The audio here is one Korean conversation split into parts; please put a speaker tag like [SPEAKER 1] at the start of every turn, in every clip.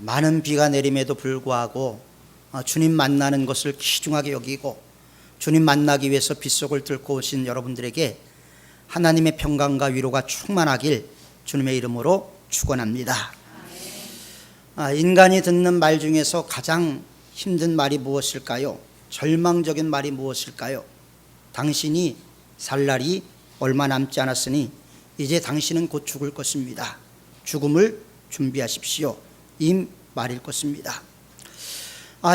[SPEAKER 1] 많은 비가 내림에도 불구하고 주님 만나는 것을 귀중하게 여기고 주님 만나기 위해서 빗속을 뚫고 오신 여러분들에게 하나님의 평강과 위로가 충만하길 주님의 이름으로 축원합니다. 인간이 듣는 말 중에서 가장 힘든 말이 무엇일까요? 절망적인 말이 무엇일까요? 당신이 살 날이 얼마 남지 않았으니 이제 당신은 곧 죽을 것입니다. 죽음을 준비하십시오. 이 말일 것입니다.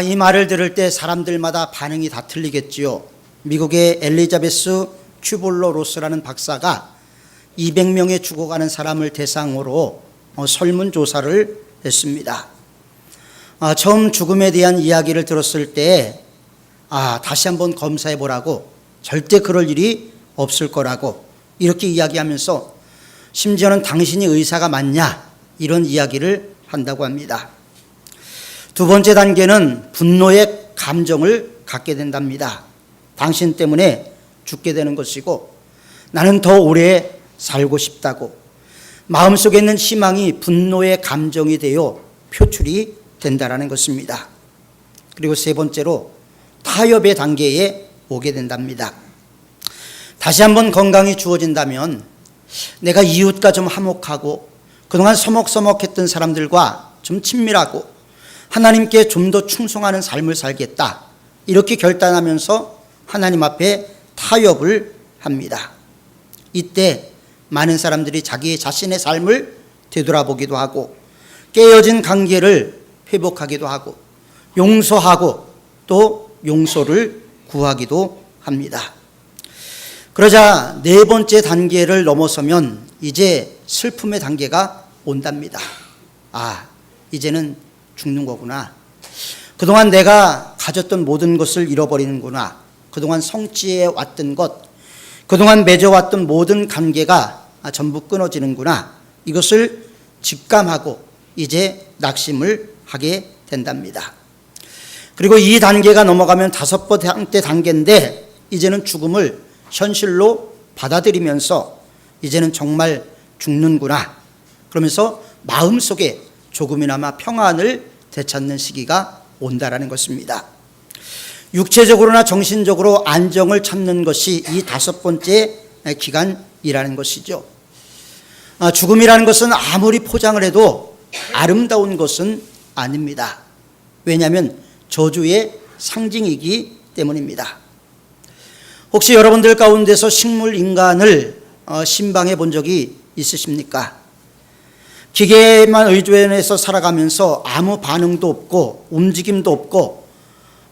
[SPEAKER 1] 이 말을 들을 때 사람들마다 반응이 다 틀리겠지요. 미국의 엘리자베스 큐볼로 로스라는 박사가 200명의 죽어가는 사람을 대상으로 설문조사를 했습니다. 처음 죽음에 대한 이야기를 들었을 때 다시 한번 검사해 보라고, 절대 그럴 일이 없을 거라고 이렇게 이야기하면서 심지어는 당신이 의사가 맞냐 이런 이야기를 한다고 합니다. 두 번째 단계는 분노의 감정을 갖게 된답니다. 당신 때문에 죽게 되는 것이고 나는 더 오래 살고 싶다고 마음속에 있는 희망이 분노의 감정이 되어 표출이 된다는 것입니다. 그리고 세 번째로 타협의 단계에 오게 된답니다. 다시 한번 건강이 주어진다면 내가 이웃과 좀 화목하고 그동안 서먹서먹했던 사람들과 좀 친밀하고 하나님께 좀 더 충성하는 삶을 살겠다 이렇게 결단하면서 하나님 앞에 타협을 합니다. 이때 많은 사람들이 자기 자신의 삶을 되돌아보기도 하고 깨어진 관계를 회복하기도 하고 용서하고 또 용서를 구하기도 합니다. 그러자 네 번째 단계를 넘어서면 이제 슬픔의 단계가 온답니다. 이제는 죽는 거구나. 그동안 내가 가졌던 모든 것을 잃어버리는구나. 그동안 성취해 왔던 것, 그동안 맺어왔던 모든 관계가 전부 끊어지는구나. 이것을 직감하고 이제 낙심을 하게 된답니다. 그리고 이 단계가 넘어가면 다섯 번째 단계인데 이제는 죽음을 현실로 받아들이면서 이제는 정말 죽는구나. 그러면서 마음속에 조금이나마 평안을 되찾는 시기가 온다라는 것입니다. 육체적으로나 정신적으로 안정을 찾는 것이 이 다섯 번째 기간이라는 것이죠. 죽음이라는 것은 아무리 포장을 해도 아름다운 것은 아닙니다. 왜냐하면 저주의 상징이기 때문입니다. 혹시 여러분들 가운데서 식물 인간을 신방해 본 적이 있으십니까? 기계에만 의존해서 살아가면서 아무 반응도 없고 움직임도 없고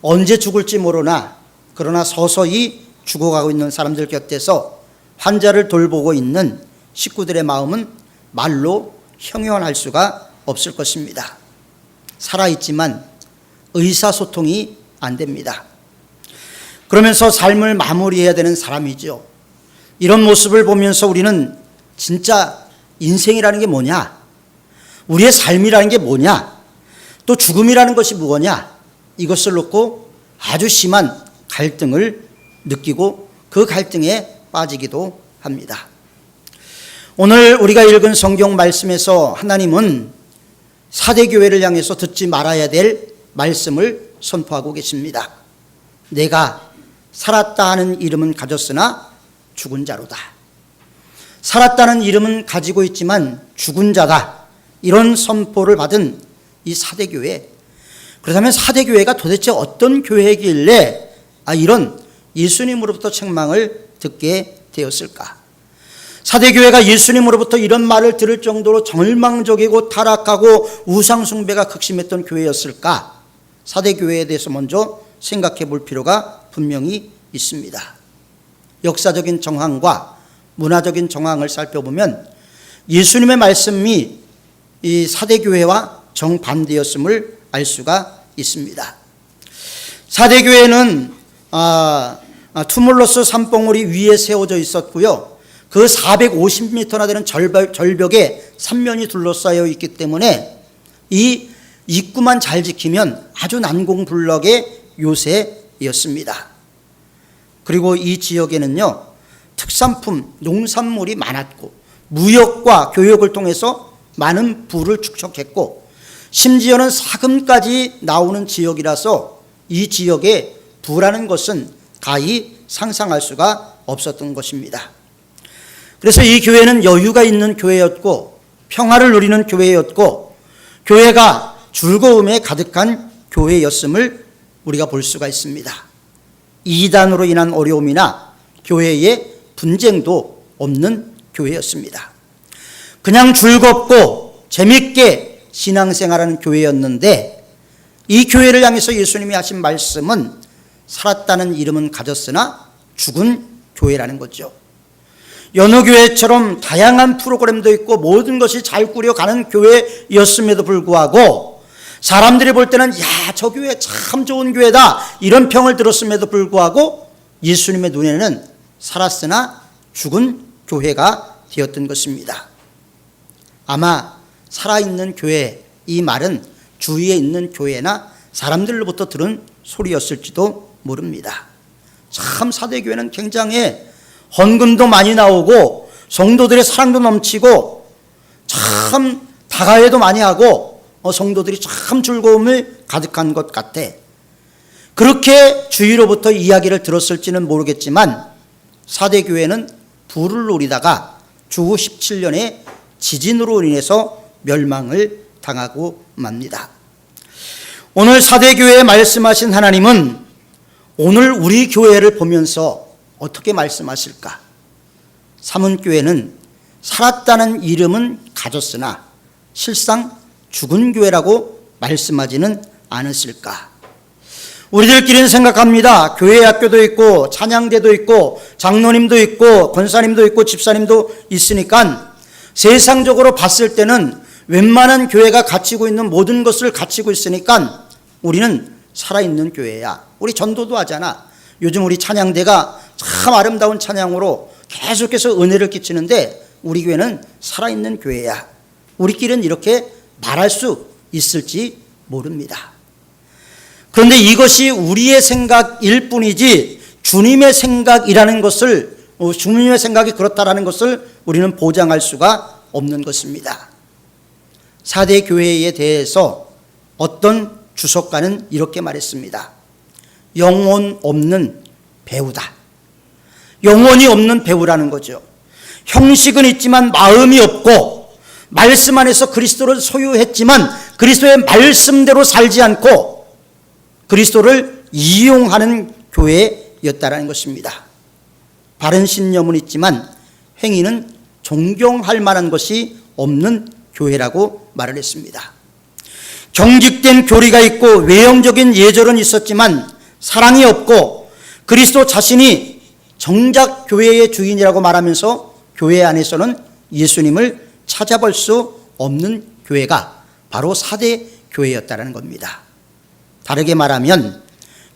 [SPEAKER 1] 언제 죽을지 모르나 그러나 서서히 죽어가고 있는 사람들 곁에서 환자를 돌보고 있는 식구들의 마음은 말로 형용할 수가 없을 것입니다. 살아있지만 의사소통이 안 됩니다. 그러면서 삶을 마무리해야 되는 사람이죠. 이런 모습을 보면서 우리는 진짜 인생이라는 게 뭐냐? 우리의 삶이라는 게 뭐냐? 또 죽음이라는 것이 무엇냐? 이것을 놓고 아주 심한 갈등을 느끼고 그 갈등에 빠지기도 합니다. 오늘 우리가 읽은 성경 말씀에서 하나님은 사대교회를 향해서 듣지 말아야 될 말씀을 선포하고 계십니다. 내가 살았다 하는 이름은 가졌으나 죽은 자로다. 살았다는 이름은 가지고 있지만 죽은 자다. 이런 선포를 받은 이 사대교회. 그렇다면 사대교회가 도대체 어떤 교회이길래 이런 예수님으로부터 책망을 듣게 되었을까? 사대교회가 예수님으로부터 이런 말을 들을 정도로 절망적이고 타락하고 우상숭배가 극심했던 교회였을까? 사대교회에 대해서 먼저 생각해 볼 필요가 분명히 있습니다. 역사적인 정황과 문화적인 정황을 살펴보면 예수님의 말씀이 이 사대교회와 정반대였음을 알 수가 있습니다. 사대교회는 투물로스 산봉우리 위에 세워져 있었고요. 그 450m나 되는 절벽에 3면이 둘러싸여 있기 때문에 이 입구만 잘 지키면 아주 난공불락의 요새였습니다. 그리고 이 지역에는요, 특산품, 농산물이 많았고 무역과 교역을 통해서 많은 부를 축적했고 심지어는 사금까지 나오는 지역이라서 이 지역에 부라는 것은 가히 상상할 수가 없었던 것입니다. 그래서 이 교회는 여유가 있는 교회였고 평화를 누리는 교회였고 교회가 즐거움에 가득한 교회였음을 우리가 볼 수가 있습니다. 이단으로 인한 어려움이나 교회의 분쟁도 없는 교회였습니다. 그냥 즐겁고 재밌게 신앙생활하는 교회였는데 이 교회를 향해서 예수님이 하신 말씀은 살았다는 이름은 가졌으나 죽은 교회라는 거죠. 여느 교회처럼 다양한 프로그램도 있고 모든 것이 잘 꾸려가는 교회였음에도 불구하고 사람들이 볼 때는 저 교회 참 좋은 교회다 이런 평을 들었음에도 불구하고 예수님의 눈에는 살았으나 죽은 교회가 되었던 것입니다. 아마 살아있는 교회, 이 말은 주위에 있는 교회나 사람들로부터 들은 소리였을지도 모릅니다. 참 사대교회는 굉장히 헌금도 많이 나오고 성도들의 사랑도 넘치고 참 다가회도 많이 하고 성도들이 참 즐거움을 가득한 것 같아. 그렇게 주위로부터 이야기를 들었을지는 모르겠지만 사대교회는 부를 노리다가 주후 17년에 지진으로 인해서 멸망을 당하고 맙니다. 오늘 사대교회에 말씀하신 하나님은 오늘 우리 교회를 보면서 어떻게 말씀하실까? 삼은교회는 살았다는 이름은 가졌으나 실상 죽은 교회라고 말씀하지는 않으실까? 우리들끼리는 생각합니다. 교회 학교도 있고 찬양대도 있고 장로님도 있고 권사님도 있고 집사님도 있으니까 세상적으로 봤을 때는 웬만한 교회가 갖추고 있는 모든 것을 갖추고 있으니까 우리는 살아있는 교회야. 우리 전도도 하잖아. 요즘 우리 찬양대가 참 아름다운 찬양으로 계속해서 은혜를 끼치는데 우리 교회는 살아있는 교회야. 우리끼리는 이렇게 말할 수 있을지 모릅니다. 그런데 이것이 우리의 생각일 뿐이지 주님의 생각이라는 것을, 주님의 생각이 그렇다라는 것을 우리는 보장할 수가 없는 것입니다. 사대 교회에 대해서 어떤 주석가는 이렇게 말했습니다. 영혼 없는 배우다. 영혼이 없는 배우라는 거죠. 형식은 있지만 마음이 없고 말씀 안에서 그리스도를 소유했지만 그리스도의 말씀대로 살지 않고 그리스도를 이용하는 교회였다라는 것입니다. 바른 신념은 있지만 행위는 존경할 만한 것이 없는 교회라고 말을 했습니다. 경직된 교리가 있고 외형적인 예절은 있었지만 사랑이 없고 그리스도 자신이 정작 교회의 주인이라고 말하면서 교회 안에서는 예수님을 찾아볼 수 없는 교회가 바로 사대 교회였다는 겁니다. 다르게 말하면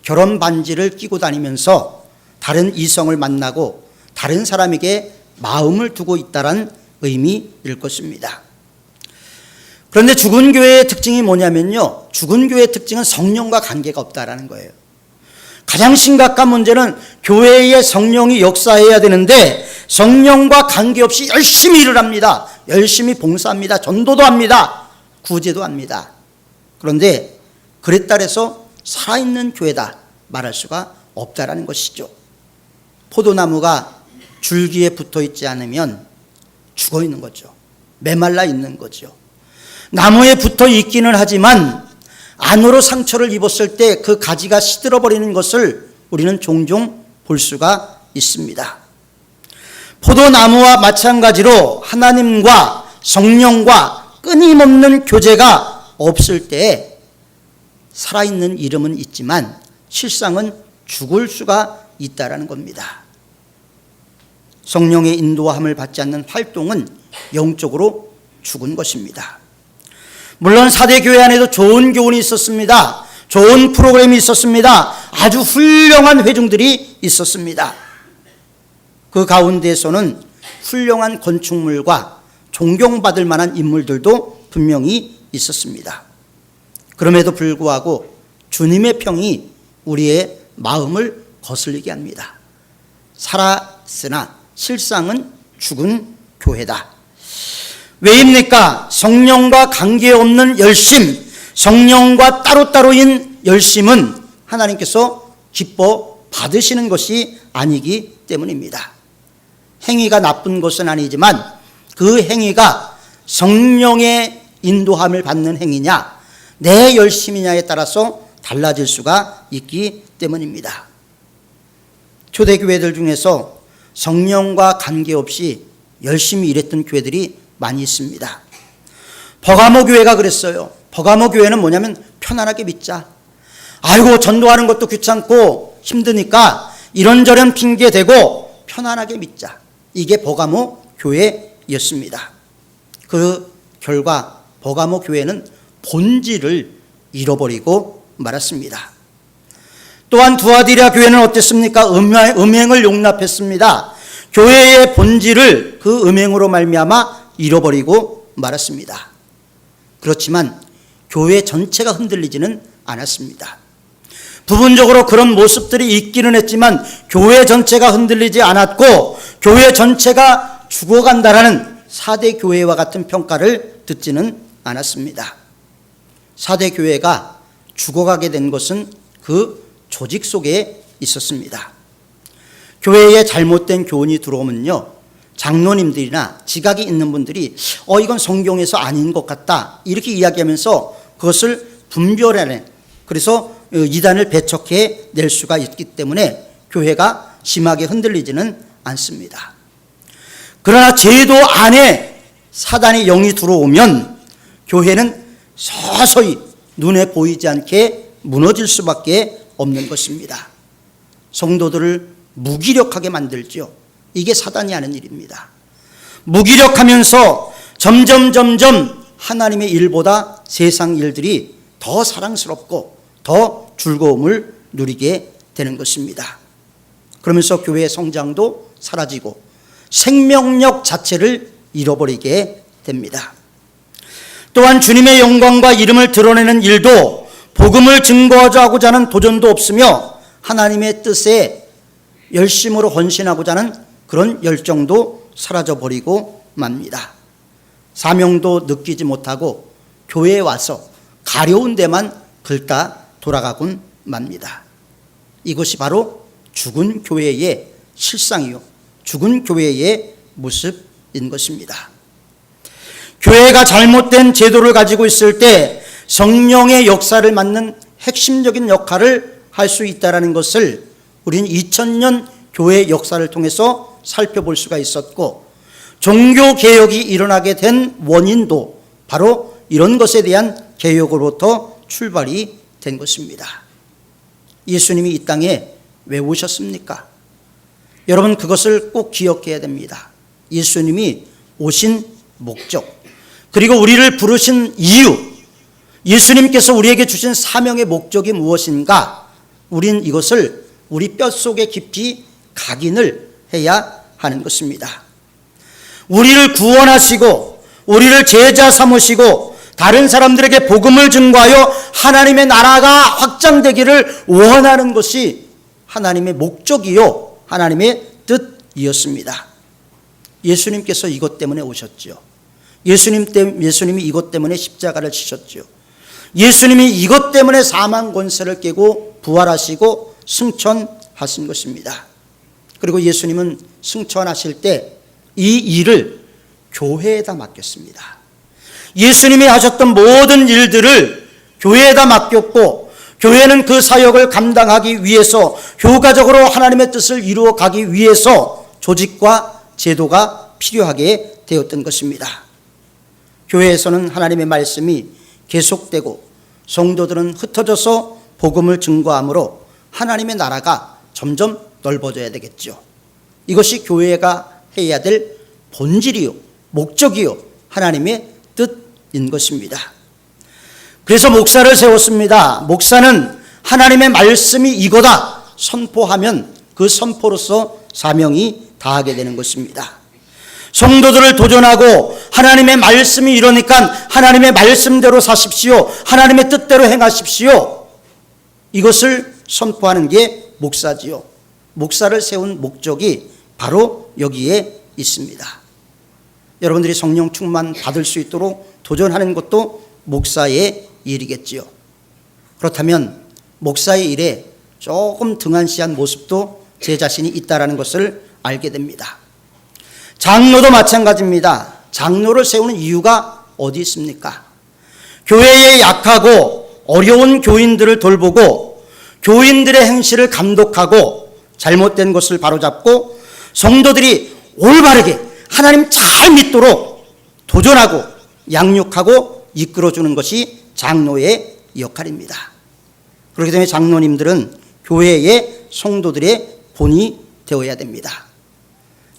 [SPEAKER 1] 결혼 반지를 끼고 다니면서 다른 이성을 만나고 다른 사람에게 마음을 두고 있다는 의미일 것입니다. 그런데 죽은 교회의 특징이 뭐냐면요, 죽은 교회의 특징은 성령과 관계가 없다라는 거예요. 가장 심각한 문제는 교회의 성령이 역사해야 되는데 성령과 관계없이 열심히 일을 합니다. 열심히 봉사합니다. 전도도 합니다. 구제도 합니다. 그런데 그랬다 해서 살아있는 교회다 말할 수가 없다라는 것이죠. 포도나무가 줄기에 붙어 있지 않으면 죽어 있는 거죠. 메말라 있는 거죠. 나무에 붙어 있기는 하지만 안으로 상처를 입었을 때 그 가지가 시들어버리는 것을 우리는 종종 볼 수가 있습니다. 포도나무와 마찬가지로 하나님과 성령과 끊임없는 교제가 없을 때 살아있는 이름은 있지만 실상은 죽을 수가 있다라는 겁니다. 성령의 인도함을 받지 않는 활동은 영적으로 죽은 것입니다. 물론 사대교회 안에도 좋은 교훈이 있었습니다. 좋은 프로그램이 있었습니다. 아주 훌륭한 회중들이 있었습니다. 그 가운데에서는 훌륭한 건축물과 존경받을 만한 인물들도 분명히 있었습니다. 그럼에도 불구하고 주님의 평이 우리의 마음을 거슬리게 합니다. 살았으나 실상은 죽은 교회다. 왜입니까? 성령과 관계없는 열심, 성령과 따로따로인 열심은 하나님께서 기뻐 받으시는 것이 아니기 때문입니다. 행위가 나쁜 것은 아니지만 그 행위가 성령의 인도함을 받는 행위냐, 내 열심이냐에 따라서 달라질 수가 있기 때문입니다. 초대교회들 중에서 성령과 관계없이 열심히 일했던 교회들이 많이 있습니다. 버가모 교회가 그랬어요. 버가모 교회는 뭐냐면 편안하게 믿자. 아이고 전도하는 것도 귀찮고 힘드니까 이런저런 핑계 대고 편안하게 믿자. 이게 버가모 교회였습니다. 그 결과 버가모 교회는 본질을 잃어버리고 말았습니다. 또한 두아디라 교회는 어땠습니까? 음행을 용납했습니다. 교회의 본질을 그 음행으로 말미암아 잃어버리고 말았습니다. 그렇지만 교회 전체가 흔들리지는 않았습니다. 부분적으로 그런 모습들이 있기는 했지만 교회 전체가 흔들리지 않았고 교회 전체가 죽어간다라는 4대 교회와 같은 평가를 듣지는 않았습니다. 4대 교회가 죽어가게 된 것은 그 조직 속에 있었습니다. 교회에 잘못된 교훈이 들어오면요, 장로님들이나 지각이 있는 분들이 이건 성경에서 아닌 것 같다 이렇게 이야기하면서 그것을 분별해내, 그래서 이단을 배척해 낼 수가 있기 때문에 교회가 심하게 흔들리지는 않습니다. 그러나 제도 안에 사단의 영이 들어오면 교회는 서서히 눈에 보이지 않게 무너질 수밖에 없는 것입니다. 성도들을 무기력하게 만들죠. 이게 사단이 하는 일입니다. 무기력하면서 점점 하나님의 일보다 세상 일들이 더 사랑스럽고 더 즐거움을 누리게 되는 것입니다. 그러면서 교회의 성장도 사라지고 생명력 자체를 잃어버리게 됩니다. 또한 주님의 영광과 이름을 드러내는 일도 복음을 증거하고자 하는 도전도 없으며 하나님의 뜻에 열심으로 헌신하고자 하는 그런 열정도 사라져버리고 맙니다. 사명도 느끼지 못하고 교회에 와서 가려운 데만 긁다 돌아가곤 맙니다. 이것이 바로 죽은 교회의 실상이요, 죽은 교회의 모습인 것입니다. 교회가 잘못된 제도를 가지고 있을 때 성령의 역사를 맡는 핵심적인 역할을 할 수 있다는 것을 우리는 2000년 교회 역사를 통해서 살펴볼 수가 있었고, 종교개혁이 일어나게 된 원인도 바로 이런 것에 대한 개혁으로부터 출발이 된 것입니다. 예수님이 이 땅에 왜 오셨습니까? 여러분, 그것을 꼭 기억해야 됩니다. 예수님이 오신 목적, 그리고 우리를 부르신 이유, 예수님께서 우리에게 주신 사명의 목적이 무엇인가, 우린 이것을 우리 뼛속에 깊이 각인을 해야 하는 것입니다. 우리를 구원하시고 우리를 제자 삼으시고 다른 사람들에게 복음을 증거하여 하나님의 나라가 확장되기를 원하는 것이 하나님의 목적이요, 하나님의 뜻이었습니다. 예수님께서 이것 때문에 오셨죠. 예수님이 이것 때문에 십자가를 지셨죠. 예수님이 이것 때문에 사망 권세를 깨고 부활하시고 승천하신 것입니다. 그리고 예수님은 승천하실 때 이 일을 교회에다 맡겼습니다. 예수님이 하셨던 모든 일들을 교회에다 맡겼고, 교회는 그 사역을 감당하기 위해서 효과적으로 하나님의 뜻을 이루어 가기 위해서 조직과 제도가 필요하게 되었던 것입니다. 교회에서는 하나님의 말씀이 계속되고 성도들은 흩어져서 복음을 증거하므로 하나님의 나라가 점점 넓어져야 되겠죠. 이것이 교회가 해야 될 본질이요, 목적이요, 하나님의 뜻인 것입니다. 그래서 목사를 세웠습니다. 목사는 하나님의 말씀이 이거다 선포하면 그 선포로서 사명이 다하게 되는 것입니다. 성도들을 도전하고 하나님의 말씀이 이러니까 하나님의 말씀대로 사십시오, 하나님의 뜻대로 행하십시오, 이것을 선포하는 게 목사지요. 목사를 세운 목적이 바로 여기에 있습니다. 여러분들이 성령 충만 받을 수 있도록 도전하는 것도 목사의 일이겠지요. 그렇다면 목사의 일에 조금 등한시한 모습도 제 자신이 있다는 것을 알게 됩니다. 장로도 마찬가지입니다. 장로를 세우는 이유가 어디 있습니까? 교회에 약하고 어려운 교인들을 돌보고 교인들의 행실을 감독하고 잘못된 것을 바로잡고 성도들이 올바르게 하나님 잘 믿도록 도전하고 양육하고 이끌어주는 것이 장로의 역할입니다. 그렇기 때문에 장로님들은 교회의 성도들의 본이 되어야 됩니다.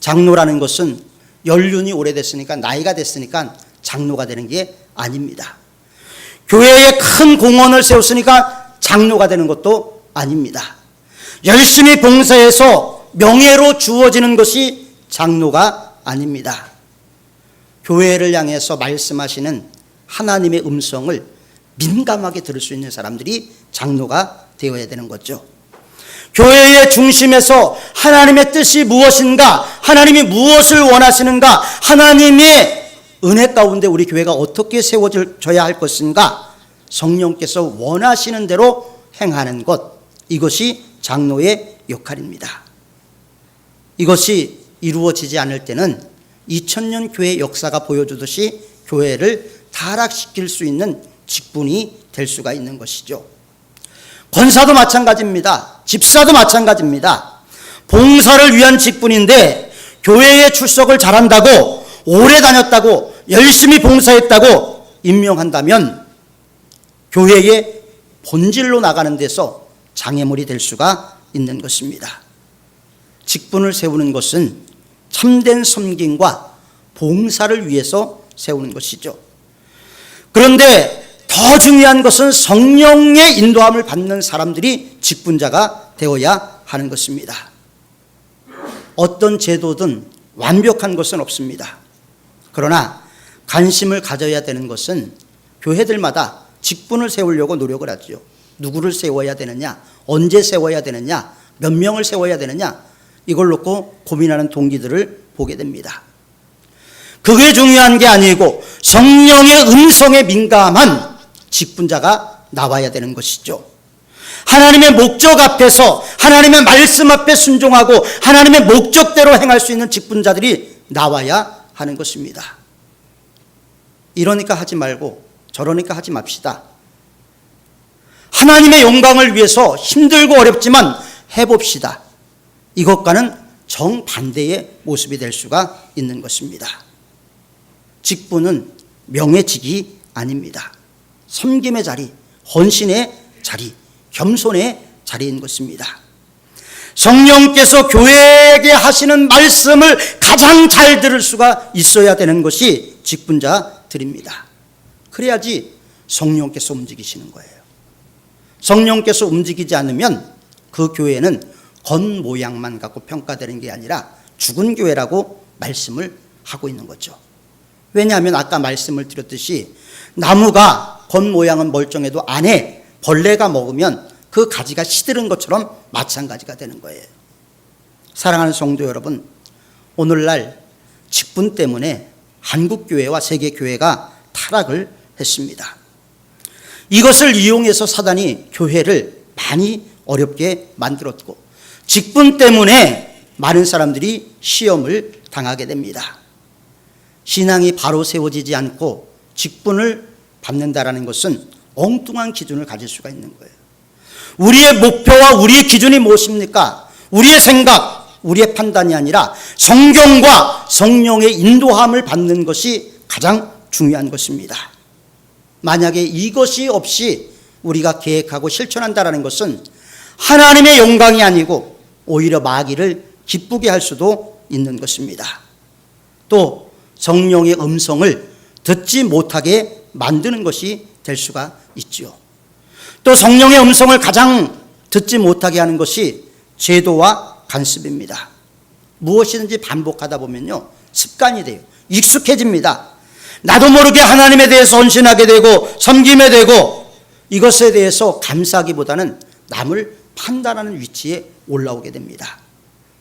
[SPEAKER 1] 장로라는 것은 연륜이 오래됐으니까, 나이가 됐으니까 장로가 되는 게 아닙니다. 교회에 큰 공헌을 세웠으니까 장로가 되는 것도 아닙니다. 열심히 봉사해서 명예로 주어지는 것이 장로가 아닙니다. 교회를 향해서 말씀하시는 하나님의 음성을 민감하게 들을 수 있는 사람들이 장로가 되어야 되는 거죠. 교회의 중심에서 하나님의 뜻이 무엇인가, 하나님이 무엇을 원하시는가, 하나님의 은혜 가운데 우리 교회가 어떻게 세워져야 할 것인가, 성령께서 원하시는 대로 행하는 것, 이것이 장로의 역할입니다. 이것이 이루어지지 않을 때는 2000년 교회 역사가 보여주듯이 교회를 타락시킬 수 있는 직분이 될 수가 있는 것이죠. 권사도 마찬가지입니다. 집사도 마찬가지입니다. 봉사를 위한 직분인데 교회에 출석을 잘한다고, 오래 다녔다고, 열심히 봉사했다고 임명한다면 교회의 본질로 나가는 데서 장애물이 될 수가 있는 것입니다. 직분을 세우는 것은 참된 섬김과 봉사를 위해서 세우는 것이죠. 그런데 더 중요한 것은 성령의 인도함을 받는 사람들이 직분자가 되어야 하는 것입니다. 어떤 제도든 완벽한 것은 없습니다. 그러나 관심을 가져야 되는 것은 교회들마다 직분을 세우려고 노력을 하죠. 누구를 세워야 되느냐, 언제 세워야 되느냐, 몇 명을 세워야 되느냐, 이걸 놓고 고민하는 동기들을 보게 됩니다. 그게 중요한 게 아니고 성령의 음성에 민감한 직분자가 나와야 되는 것이죠. 하나님의 목적 앞에서, 하나님의 말씀 앞에 순종하고 하나님의 목적대로 행할 수 있는 직분자들이 나와야 하는 것입니다. 이러니까 하지 말고 저러니까 하지 맙시다. 하나님의 영광을 위해서 힘들고 어렵지만 해봅시다. 이것과는 정반대의 모습이 될 수가 있는 것입니다. 직분은 명예직이 아닙니다. 섬김의 자리, 헌신의 자리, 겸손의 자리인 것입니다. 성령께서 교회에게 하시는 말씀을 가장 잘 들을 수가 있어야 되는 것이 직분자들입니다. 그래야지 성령께서 움직이시는 거예요. 성령께서 움직이지 않으면 그 교회는 겉모양만 갖고 평가되는 게 아니라 죽은 교회라고 말씀을 하고 있는 거죠. 왜냐하면 아까 말씀을 드렸듯이 나무가 겉모양은 멀쩡해도 안에 벌레가 먹으면 그 가지가 시드른 것처럼 마찬가지가 되는 거예요. 사랑하는 성도 여러분, 오늘날 직분 때문에 한국교회와 세계교회가 타락을 했습니다. 이것을 이용해서 사단이 교회를 많이 어렵게 만들었고 직분 때문에 많은 사람들이 시험을 당하게 됩니다. 신앙이 바로 세워지지 않고 직분을 받는다라는 것은 엉뚱한 기준을 가질 수가 있는 거예요. 우리의 목표와 우리의 기준이 무엇입니까? 우리의 생각, 우리의 판단이 아니라 성경과 성령의 인도함을 받는 것이 가장 중요한 것입니다. 만약에 이것이 없이 우리가 계획하고 실천한다라는 것은 하나님의 영광이 아니고 오히려 마귀를 기쁘게 할 수도 있는 것입니다. 또 성령의 음성을 듣지 못하게 만드는 것이 될 수가 있지요. 또 성령의 음성을 가장 듣지 못하게 하는 것이 제도와 간섭입니다. 무엇이든지 반복하다 보면요, 습관이 돼요. 익숙해집니다. 나도 모르게 하나님에 대해서 헌신하게 되고 섬김에 되고 이것에 대해서 감사하기보다는 남을 판단하는 위치에 올라오게 됩니다.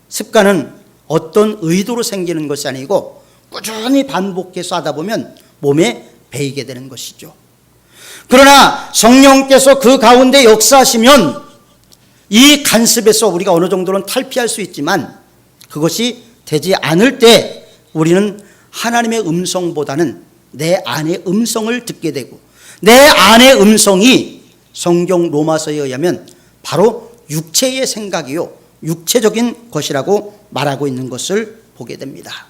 [SPEAKER 1] 습관은 어떤 의도로 생기는 것이 아니고 꾸준히 반복해서 하다 보면 몸에 배이게 되는 것이죠. 그러나 성령께서 그 가운데 역사하시면 이 간섭에서 우리가 어느 정도는 탈피할 수 있지만 그것이 되지 않을 때 우리는 하나님의 음성보다는 내 안의 음성을 듣게 되고 내 안의 음성이 성경 로마서에 의하면 바로 육체의 생각이요 육체적인 것이라고 말하고 있는 것을 보게 됩니다.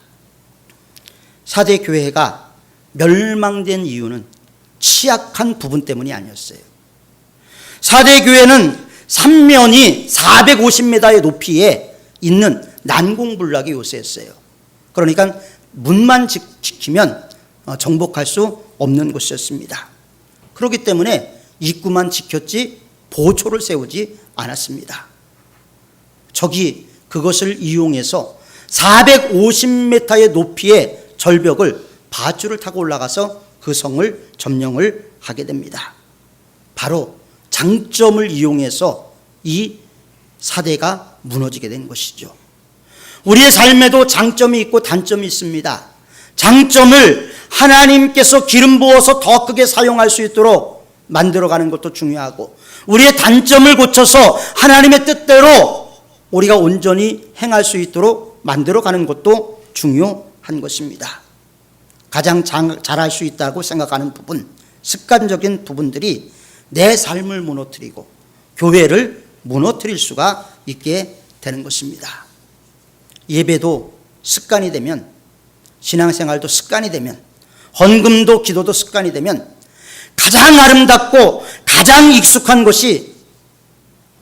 [SPEAKER 1] 사대 교회가 멸망된 이유는 취약한 부분 때문이 아니었어요. 사대 교회는 삼면이 450m의 높이에 있는 난공불락의 요새였어요. 그러니까 문만 지키면 정복할 수 없는 곳이었습니다. 그렇기 때문에 입구만 지켰지 보초를 세우지 않았습니다. 적이 그것을 이용해서 450m의 높이의 절벽을 밧줄을 타고 올라가서 그 성을 점령을 하게 됩니다. 바로 장점을 이용해서 이 사대가 무너지게 된 것이죠. 우리의 삶에도 장점이 있고 단점이 있습니다. 장점을 하나님께서 기름 부어서 더 크게 사용할 수 있도록 만들어가는 것도 중요하고 우리의 단점을 고쳐서 하나님의 뜻대로 우리가 온전히 행할 수 있도록 만들어가는 것도 중요한 것입니다. 가장 잘할 수 있다고 생각하는 부분, 습관적인 부분들이 내 삶을 무너뜨리고 교회를 무너뜨릴 수가 있게 되는 것입니다. 예배도 습관이 되면, 신앙생활도 습관이 되면, 헌금도 기도도 습관이 되면 가장 아름답고 가장 익숙한 것이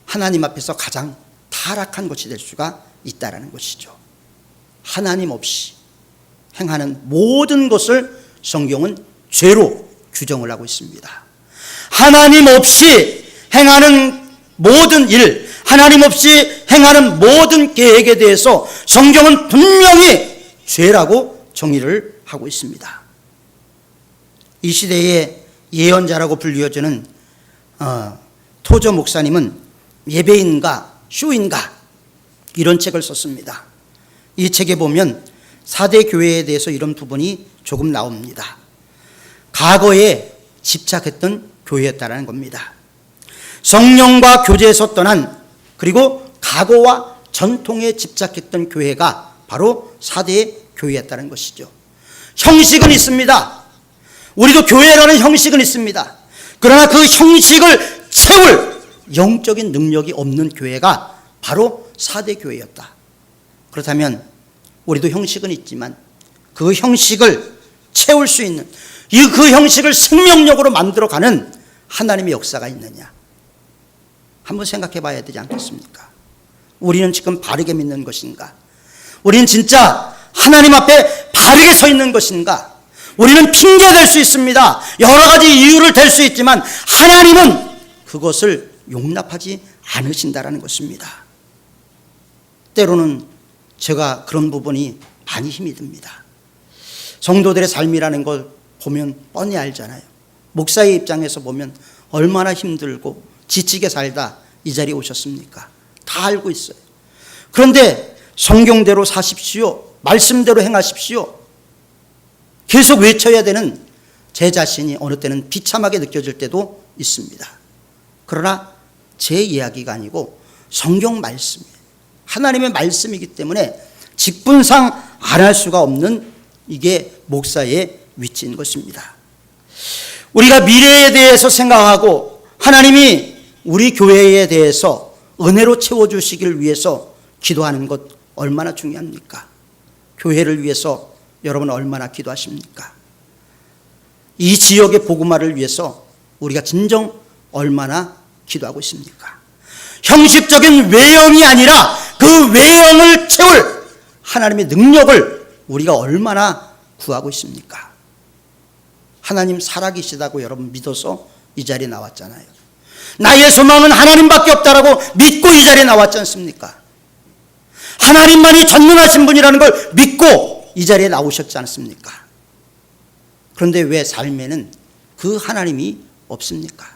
[SPEAKER 1] 하나님 앞에서 가장 타락한 것이 될 수가 있다는 것이죠. 하나님 없이 행하는 모든 것을 성경은 죄로 규정을 하고 있습니다. 하나님 없이 행하는 모든 일, 하나님 없이 행하는 모든 계획에 대해서 성경은 분명히 죄라고 정의를 하고 있습니다. 이 시대의 예언자라고 불리워지는 토저 목사님은 예배인가 쇼인가 이런 책을 썼습니다. 이 책에 보면 4대 교회에 대해서 이런 부분이 조금 나옵니다. 과거에 집착했던 교회였다는 겁니다. 성령과 교제에서 떠난, 그리고 과거와 전통에 집착했던 교회가 바로 4대의 교회였다는 것이죠. 형식은 있습니다. 우리도 교회라는 형식은 있습니다. 그러나 그 형식을 채울 영적인 능력이 없는 교회가 바로 4대 교회였다. 그렇다면 우리도 형식은 있지만 그 형식을 채울 수 있는, 그 형식을 생명력으로 만들어가는 하나님의 역사가 있느냐, 한번 생각해 봐야 되지 않겠습니까? 우리는 지금 바르게 믿는 것인가? 우리는 진짜 하나님 앞에 바르게 서 있는 것인가? 우리는 핑계될 수 있습니다. 여러 가지 이유를 댈 수 있지만 하나님은 그것을 용납하지 않으신다라는 것입니다. 때로는 제가 그런 부분이 많이 힘이 듭니다. 성도들의 삶이라는 걸 보면 뻔히 알잖아요. 목사의 입장에서 보면 얼마나 힘들고 지치게 살다 이 자리에 오셨습니까? 다 알고 있어요. 그런데 성경대로 사십시오, 말씀대로 행하십시오, 계속 외쳐야 되는 제 자신이 어느 때는 비참하게 느껴질 때도 있습니다. 그러나 제 이야기가 아니고 성경 말씀이에요. 하나님의 말씀이기 때문에 직분상 안 할 수가 없는 이게 목사의 위치인 것입니다. 우리가 미래에 대해서 생각하고 하나님이 우리 교회에 대해서 은혜로 채워주시기를 위해서 기도하는 것 얼마나 중요합니까? 교회를 위해서 여러분 얼마나 기도하십니까? 이 지역의 복음화를 위해서 우리가 진정 얼마나 기도하고 있습니까? 형식적인 외형이 아니라 그 외형을 채울 하나님의 능력을 우리가 얼마나 구하고 있습니까? 하나님 살아계시다고 여러분 믿어서 이 자리에 나왔잖아요. 나의 소망은 하나님밖에 없다라고 믿고 이 자리에 나왔지 않습니까? 하나님만이 전능하신 분이라는 걸 믿고 이 자리에 나오셨지 않습니까? 그런데 왜 삶에는 그 하나님이 없습니까?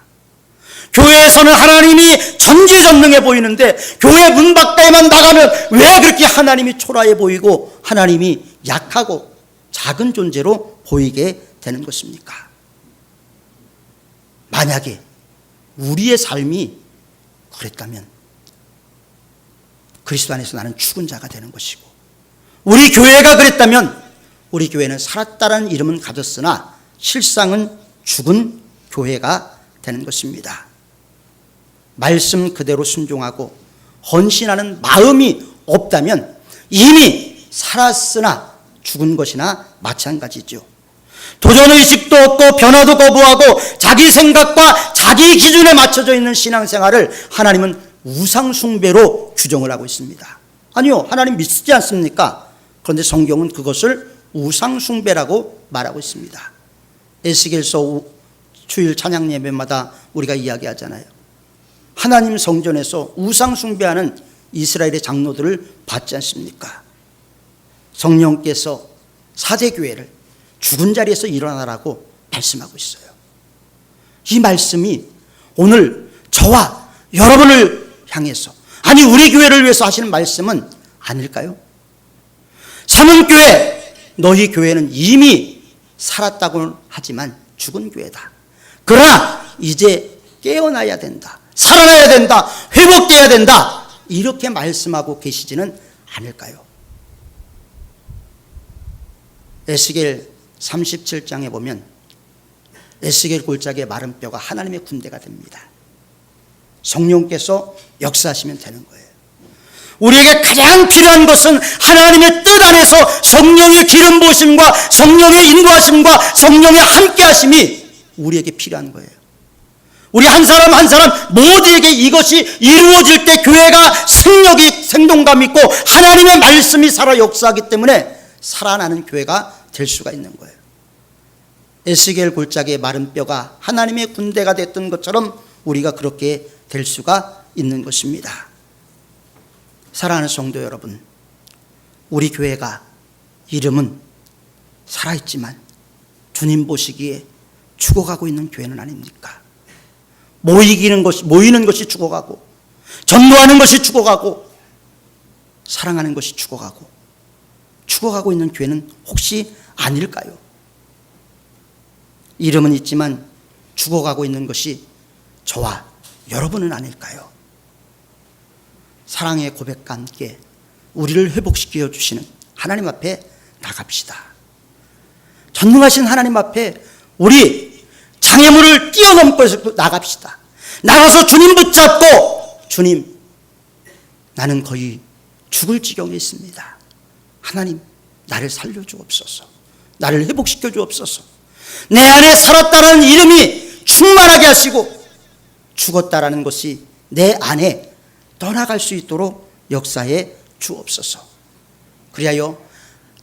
[SPEAKER 1] 교회에서는 하나님이 전지전능해 보이는데 교회 문 밖에만 나가면 왜 그렇게 하나님이 초라해 보이고 하나님이 약하고 작은 존재로 보이게 되는 것입니까? 만약에 우리의 삶이 그랬다면 그리스도 안에서 나는 죽은 자가 되는 것이고, 우리 교회가 그랬다면 우리 교회는 살았다는 이름은 가졌으나 실상은 죽은 교회가 되는 것입니다. 말씀 그대로 순종하고 헌신하는 마음이 없다면 이미 살았으나 죽은 것이나 마찬가지죠. 도전의식도 없고 변화도 거부하고 자기 생각과 자기 기준에 맞춰져 있는 신앙생활을 하나님은 우상숭배로 규정을 하고 있습니다. 아니요, 하나님 믿지 않습니까? 그런데 성경은 그것을 우상숭배라고 말하고 있습니다. 에스겔서 주일 찬양 예배마다 우리가 이야기하잖아요. 하나님 성전에서 우상숭배하는 이스라엘의 장로들을 봤지 않습니까? 성령께서 사제교회를 죽은 자리에서 일어나라고 말씀하고 있어요. 이 말씀이 오늘 저와 여러분을 향해서, 아니 우리 교회를 위해서 하시는 말씀은 아닐까요? 삼은교회, 너희 교회는 이미 살았다고 하지만 죽은 교회다. 그러나 이제 깨어나야 된다, 살아나야 된다, 회복돼야 된다, 이렇게 말씀하고 계시지는 않을까요? 에스겔 37장에 보면 에스겔 골짜기의 마른 뼈가 하나님의 군대가 됩니다. 성령께서 역사하시면 되는 거예요. 우리에게 가장 필요한 것은 하나님의 뜻 안에서 성령의 기름 부으심과 성령의 인도하심과 성령의 함께하심이 우리에게 필요한 거예요. 우리 한 사람 한 사람 모두에게 이것이 이루어질 때 교회가 생력이 생동감 있고 하나님의 말씀이 살아 역사하기 때문에 살아나는 교회가 될 수가 있는 거예요. 에스겔 골짜기의 마른 뼈가 하나님의 군대가 됐던 것처럼 우리가 그렇게 될 수가 있는 것입니다. 사랑하는 성도 여러분, 우리 교회가 이름은 살아있지만 주님 보시기에 죽어가고 있는 교회는 아닙니까? 모이는 것이 죽어가고, 전도하는 것이 죽어가고, 사랑하는 것이 죽어가고 있는 교회는 혹시 아닐까요? 이름은 있지만 죽어가고 있는 것이 저와 여러분은 아닐까요? 사랑의 고백과 함께 우리를 회복시켜 주시는 하나님 앞에 나갑시다. 전능하신 하나님 앞에 우리 장애물을 뛰어넘고 나갑시다. 나가서 주님 붙잡고, 주님, 나는 거의 죽을 지경에 있습니다. 하나님, 나를 살려주옵소서. 나를 회복시켜 주옵소서. 내 안에 살았다는 이름이 충만하게 하시고 죽었다라는 것이 내 안에 떠나갈 수 있도록 역사해 주옵소서. 그리하여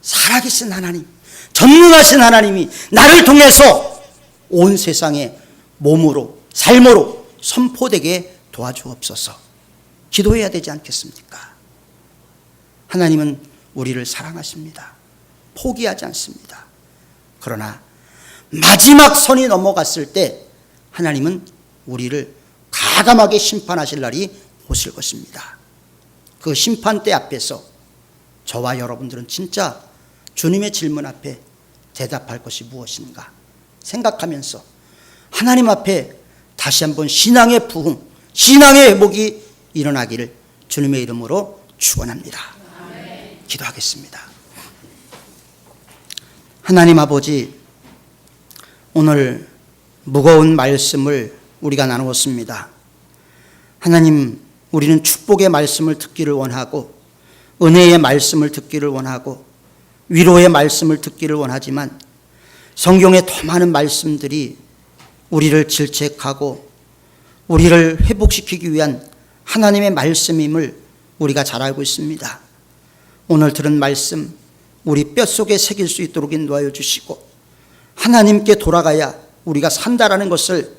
[SPEAKER 1] 살아계신 하나님, 전능하신 하나님이 나를 통해서 온 세상에 몸으로, 삶으로 선포되게 도와주옵소서. 기도해야 되지 않겠습니까? 하나님은 우리를 사랑하십니다. 포기하지 않습니다. 그러나 마지막 선이 넘어갔을 때 하나님은 우리를 가감하게 심판하실 날이 오실 것입니다. 그 심판대 앞에서 저와 여러분들은 진짜 주님의 질문 앞에 대답할 것이 무엇인가 생각하면서 하나님 앞에 다시 한번 신앙의 부흥, 신앙의 회복이 일어나기를 주님의 이름으로 축원합니다. 기도하겠습니다. 하나님 아버지, 오늘 무거운 말씀을 우리가 나누었습니다. 하나님, 우리는 축복의 말씀을 듣기를 원하고 은혜의 말씀을 듣기를 원하고 위로의 말씀을 듣기를 원하지만 성경의 더 많은 말씀들이 우리를 질책하고 우리를 회복시키기 위한 하나님의 말씀임을 우리가 잘 알고 있습니다. 오늘 들은 말씀 우리 뼛속에 새길 수 있도록 인도하여 주시고 하나님께 돌아가야 우리가 산다라는 것을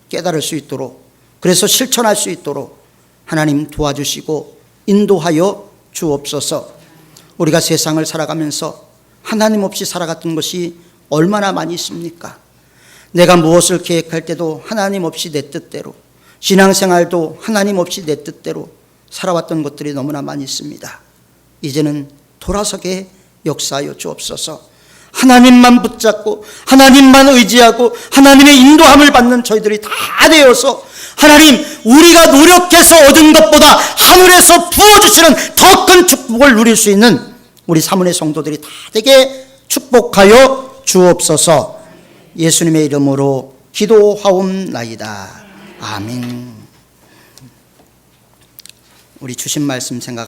[SPEAKER 1] 깨달을 수 있도록, 그래서 실천할 수 있도록 하나님 도와주시고 인도하여 주옵소서. 우리가 세상을 살아가면서 하나님 없이 살아갔던 것이 얼마나 많이 있습니까? 내가 무엇을 계획할 때도 하나님 없이 내 뜻대로, 신앙생활도 하나님 없이 내 뜻대로 살아왔던 것들이 너무나 많이 있습니다. 이제는 돌아서게 역사하여 주옵소서. 하나님만 붙잡고 하나님만 의지하고 하나님의 인도함을 받는 저희들이 다 되어서 하나님, 우리가 노력해서 얻은 것보다 하늘에서 부어주시는 더 큰 축복을 누릴 수 있는 우리 사문의 성도들이 다 되게 축복하여 주옵소서. 예수님의 이름으로 기도하옵나이다. 아멘. 우리 주신 말씀 생각